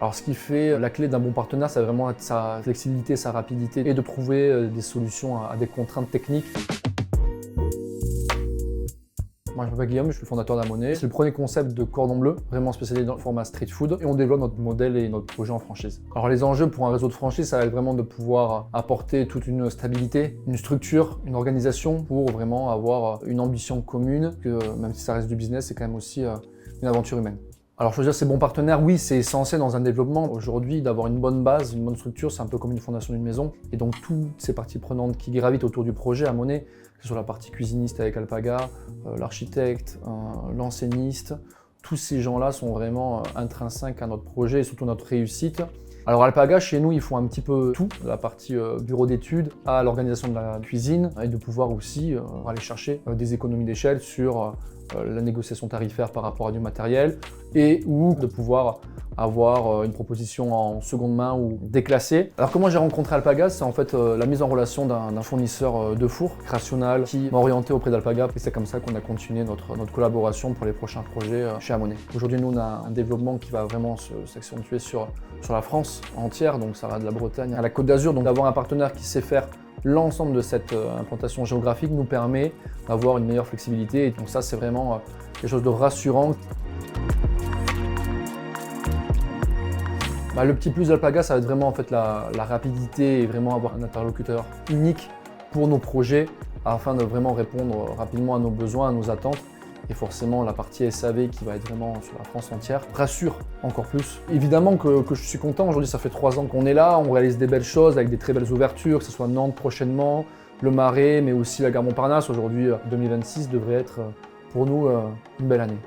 Alors ce qui fait la clé d'un bon partenaire, c'est vraiment être sa flexibilité, sa rapidité et de trouver des solutions à des contraintes techniques. Moi, je m'appelle Guillaume, je suis le fondateur d'Amoné. C'est le premier concept de cordon bleu, vraiment spécialisé dans le format street food. Et on développe notre modèle et notre projet en franchise. Alors les enjeux pour un réseau de franchise, ça va être vraiment de pouvoir apporter toute une stabilité, une structure, une organisation pour vraiment avoir une ambition commune, que même si ça reste du business, c'est quand même aussi une aventure humaine. Alors choisir ses bons partenaires, oui, c'est essentiel dans un développement. Aujourd'hui, d'avoir une bonne base, une bonne structure, c'est un peu comme une fondation d'une maison. Et donc toutes ces parties prenantes qui gravitent autour du projet Amoné, que ce soit la partie cuisiniste avec Alpaga, l'architecte, l'enseigniste, tous ces gens-là sont vraiment intrinsèques à notre projet et surtout notre réussite. Alors Alpaga, chez nous, ils font un petit peu tout, de la partie bureau d'études à l'organisation de la cuisine et de pouvoir aussi aller chercher des économies d'échelle sur la négociation tarifaire par rapport à du matériel et ou de pouvoir avoir une proposition en seconde main ou déclassée. Alors comment j'ai rencontré Alpaga? C'est en fait la mise en relation d'un fournisseur de fours, Rational, qui m'a orienté auprès d'Alpaga et c'est comme ça qu'on a continué notre collaboration pour les prochains projets chez Amoné. Aujourd'hui, nous, on a un développement qui va vraiment s'accentuer sur la France entière, donc ça va de la Bretagne à la Côte d'Azur. Donc d'avoir un partenaire qui sait faire l'ensemble de cette implantation géographique nous permet d'avoir une meilleure flexibilité. Et donc ça, c'est vraiment quelque chose de rassurant. Le petit plus d'Alpaga, ça va être vraiment en fait la rapidité et vraiment avoir un interlocuteur unique pour nos projets afin de vraiment répondre rapidement à nos besoins, à nos attentes. Et forcément, la partie SAV qui va être vraiment sur la France entière rassure encore plus. Évidemment que je suis content. Aujourd'hui, ça fait 3 ans qu'on est là. On réalise des belles choses avec des très belles ouvertures, que ce soit Nantes prochainement, le Marais, mais aussi la gare Montparnasse. Aujourd'hui, 2026 devrait être pour nous une belle année.